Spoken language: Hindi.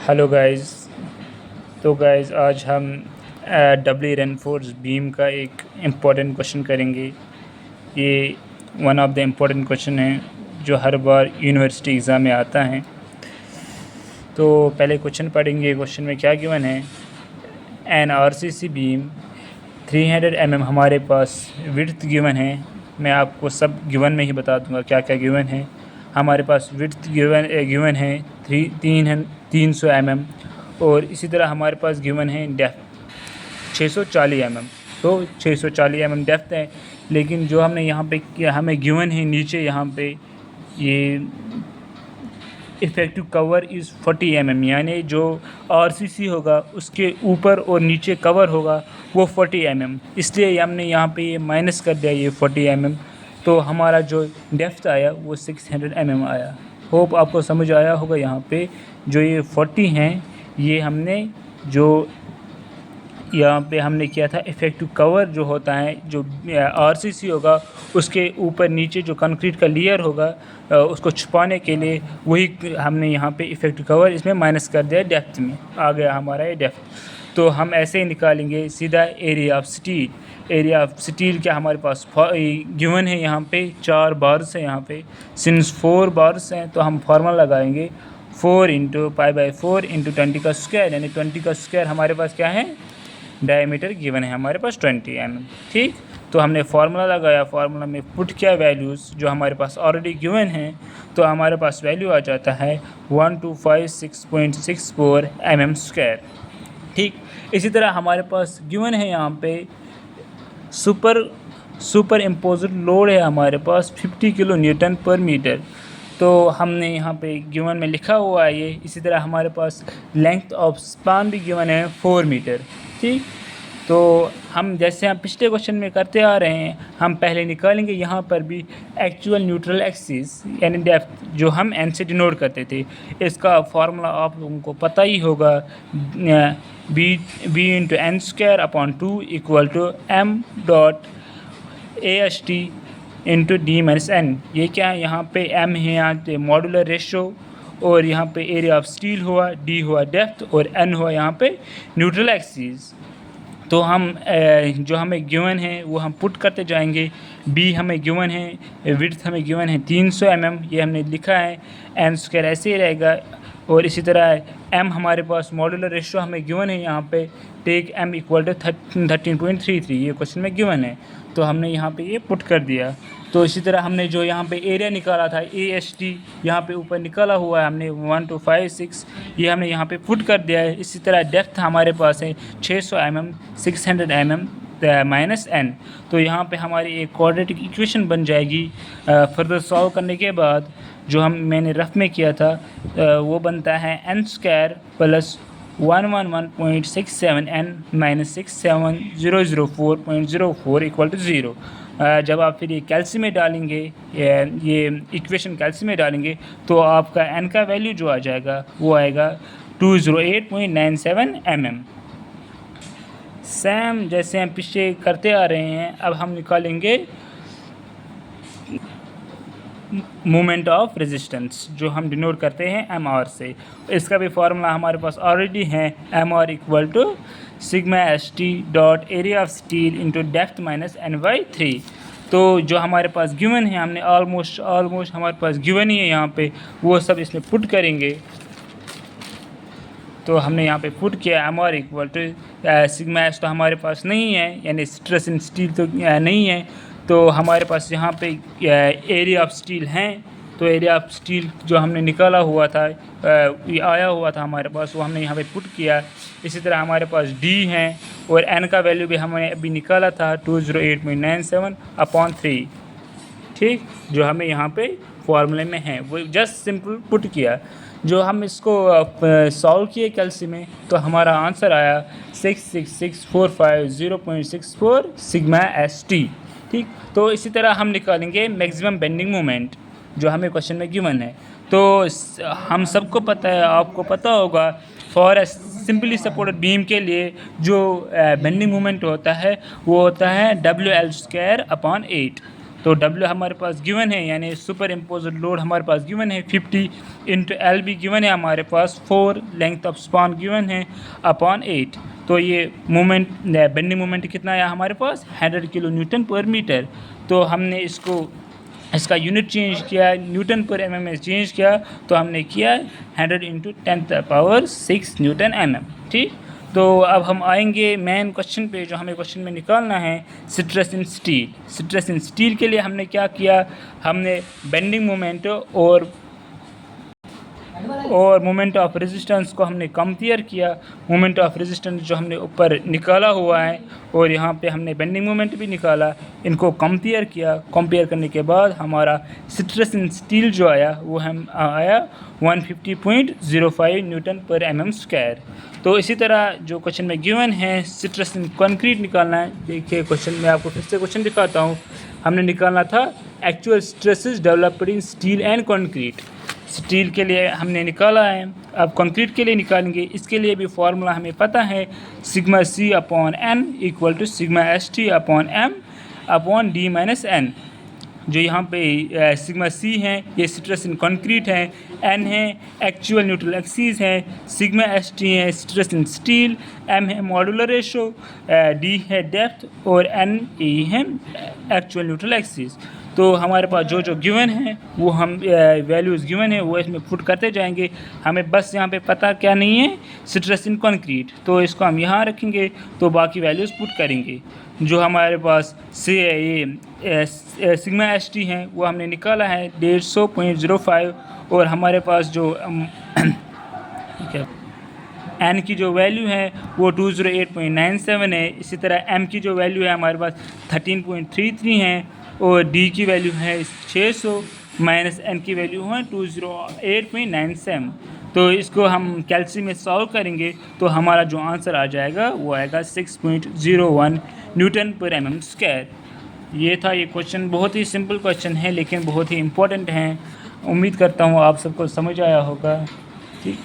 Hello guys. तो गाइस आज हम डबली रेनफोर्स बीम का एक इम्पोर्टेंट क्वेश्चन करेंगे। ये one of the important question है जो हर बार यूनिवर्सिटी एग्ज़ाम में आता है। तो पहले क्वेश्चन पढ़ेंगे। क्वेश्चन में क्या गिवन है, एन आरसीसी बीम 300 mm हमारे पास विड्थ गिवन है। मैं आपको सब गिवन में ही बता दूंगा क्या क्या गिवन है। हमारे पास विड्थ गिवन है 300 mm, और इसी तरह हमारे पास गिवन है डेप्थ 640 mm। तो 640 mm डेप्थ है, लेकिन जो हमने यहाँ पे किया, हमें गिवन है नीचे यहाँ पे ये इफ़ेक्टिव कवर इज़ 40 mm, यानी जो आरसीसी होगा उसके ऊपर और नीचे कवर होगा वो 40 mm, इसलिए हमने यहाँ पे ये माइनस कर दिया ये 40 mm। तो हमारा जो डेप्थ आया वो 600 mm आया। होप आपको समझ आया होगा। यहाँ पे जो ये 40 हैं ये हमने जो यहाँ पे हमने किया था इफ़ेक्टिव कवर जो होता है, जो आरसीसी होगा उसके ऊपर नीचे जो कंक्रीट का लेयर होगा उसको छुपाने के लिए वही हमने यहाँ पे इफ़ेक्टिव कवर इसमें माइनस कर दिया। डेप्थ में आ गया हमारा ये डेप्थ। तो हम ऐसे ही निकालेंगे सीधा area of steel. Area of steel क्या हमारे पास गिवन है, यहाँ पे 4 बार्स हैं। यहाँ पे सिंस 4 बार्स हैं तो हम फार्मूला लगाएंगे 4 × π/4 × 20 का स्क्वायर, यानी 20 का स्क्वायर हमारे पास क्या है, डायमीटर गिवन है हमारे पास 20 mm। ठीक, तो हमने फार्मूला लगाया, फार्मूला में पुट किया वैल्यूज़ जो हमारे पास ऑलरेडी गिवन है, तो हमारे पास वैल्यू आ जाता है 1256.64 mm²। ठीक, इसी तरह हमारे पास गिवन है यहाँ पे सुपर इम्पोज्ड लोड है हमारे पास 50 kN/m। तो हमने यहाँ पे गिवन में लिखा हुआ है ये। इसी तरह हमारे पास लेंथ ऑफ स्पान भी गिवन है 4 मीटर। ठीक, तो हम जैसे हम पिछले क्वेश्चन में करते आ रहे हैं, हम पहले निकालेंगे यहाँ पर भी एक्चुअल न्यूट्रल एक्सिस यानी डेप्थ जो हम एन से डिनोट करते थे। इसका फार्मूला आप लोगों को पता ही होगा, b/n²/2 = m.AST × d-n। ये क्या है, यहाँ पे m है यहाँ पे मॉड्यूलर रेशो, और यहाँ पे एरिया ऑफ स्टील हुआ, d हुआ डेप्थ, और n हुआ यहाँ पे न्यूट्रल एक्सिस। तो हम जो हमें गिवन है वो हम पुट करते जाएंगे। b हमें गिवन है, विड्थ हमें गिवन है 300 mm, ये हमने लिखा है, n² ऐसे ही रहेगा। और इसी तरह m हमारे पास मॉड्यूलर रेशो हमें गिवन है, यहाँ पे टेक m = 13.33, ये क्वेश्चन में गिवन है, तो हमने यहाँ पे ये पुट कर दिया। तो इसी तरह हमने जो यहाँ पे एरिया निकाला था AST, यहाँ पे ऊपर निकाला हुआ है हमने 1256, ये हमने यहाँ पे पुट कर दिया है। इसी तरह डेप्थ हमारे पास है 600 mm 600 mm -n। तो यहाँ पे हमारी एक क्वाड्रेटिक इक्वेशन बन जाएगी। फर्दर सॉल्व करने के बाद जो मैंने रफ में किया था वो बनता है n² + 111.67 n - 67004.04 = 0। जब आप फिर ये कैल्सी में डालेंगे, ये इक्वेशन कैल्सी में डालेंगे, तो आपका n का वैल्यू जो आ जाएगा वो आएगा 208.97 mm। सेम जैसे हम पीछे करते आ रहे हैं, अब हम निकालेंगे मोमेंट ऑफ रेजिस्टेंस जो हम डिनोट करते हैं mr से। इसका भी फार्मूला हमारे पास ऑलरेडी है, mr = σ_st area of steel × depth - n/3। तो जो हमारे पास गिवन है, हमने ऑलमोस्ट हमारे पास गिवन ही है, यहाँ पे वो सब इसमें पुट करेंगे। तो हमने यहाँ पे पुट किया mr = σ_s तो हमारे पास नहीं है, यानी स्ट्रेस इन स्टील तो नहीं है, तो हमारे पास यहाँ पे एरिया ऑफ स्टील हैं। तो एरिया ऑफ स्टील जो हमने निकाला हुआ था, ये आया हुआ था हमारे पास, वो हमने यहाँ पे पुट किया। इसी तरह हमारे पास d हैं, और n का वैल्यू भी हमने अभी निकाला था 208.97/3। ठीक, जो हमें यहाँ पे फॉर्मूले में है वो जस्ट सिंपल पुट किया। जो हम इसको सॉल्व किए कैल्सी में, तो हमारा आंसर आया 666,450.64 σ_st। ठीक, तो इसी तरह हम निकालेंगे मैक्सिमम बेंडिंग मोमेंट जो हमें क्वेश्चन में गिवन है। तो हम सबको पता है, आपको पता होगा, for a simply supported beam के लिए जो बेंडिंग मोमेंट होता है वो होता है WL²/8। तो W हमारे पास गिवन है, यानी सुपर इम्पोज्ड लोड हमारे पास गिवन है 50 इंटू एल भी गिवन है हमारे पास 4, लेंथ ऑफ स्पान गिवन है अपॉन 8। तो ये मोमेंट बेंडिंग मोमेंट कितना आया हमारे पास 100 किलो न्यूटन पर मीटर। तो हमने इसका यूनिट चेंज किया, न्यूटन पर एम में चेंज किया, तो हमने किया 100 इंटू 10⁻6 न्यूटन mm। ठीक, तो अब हम आएंगे मेन क्वेश्चन पे, जो हमें क्वेश्चन में निकालना है stress in steel. Stress in steel के लिए हमने क्या किया, हमने बेंडिंग मोमेंट और मोमेंट ऑफ रेजिस्टेंस को हमने कंपेयर किया। मोमेंट ऑफ रेजिस्टेंस जो हमने ऊपर निकाला हुआ है और यहाँ पे हमने बेंडिंग मोमेंट भी निकाला, इनको कंपेयर किया। कंपेयर करने के बाद हमारा स्ट्रेस इन स्टील जो आया वो हम आया 150.05 न्यूटन पर mm स्क्वायर। तो इसी तरह जो क्वेश्चन में गिवन है स्ट्रेस इन कंक्रीट निकालना है। देखिए क्वेश्चन में आपको फिर से क्वेश्चन दिखाता हूँ। हमने निकालना था actual stresses developed in steel and concrete. Steel के लिए हमने निकाला है, अब कंक्रीट के लिए निकालेंगे। इसके लिए भी फार्मूला हमें पता है, sigma C upon N equal to sigma ST upon M upon D minus N। जो यहाँ पे सिग्मा C है ये स्ट्रेस इन कंक्रीट है, N है एक्चुअल न्यूट्रल एक्सिस है, सिग्मा ST है स्ट्रेस इन स्टील, M है मॉड्यूलर रेशो, D है डेप्थ और N E है एक्चुअल न्यूट्रल एक्सिस। तो हमारे पास जो जो गिवन है वो हम वैल्यूज़ गिवन है वो इसमें पुट करते जाएंगे। हमें बस यहाँ पे पता क्या नहीं है स्ट्रेस इन कंक्रीट, तो इसको हम यहाँ रखेंगे तो बाकी वैल्यूज़ पुट करेंगे। जो हमारे पास से ये सिग्मा ST है वो हमने निकाला है 150.05 और हमारे पास जो N की जो वैल्यू है वो 208.97 है। इसी तरह M की जो वैल्यू है हमारे पास 13.33 है और D की वैल्यू है 600 माइनस N की वैल्यू है 208.97। तो इसको हम कैलसी में सॉल्व करेंगे तो हमारा जो आंसर आ जाएगा वो आएगा 6.01 न्यूटन पर mm स्क्वायर। ये था ये क्वेश्चन, बहुत ही सिंपल क्वेश्चन है लेकिन बहुत ही इम्पोर्टेंट है। उम्मीद करता हूँ आप सबको समझ आया होगा। ठीक।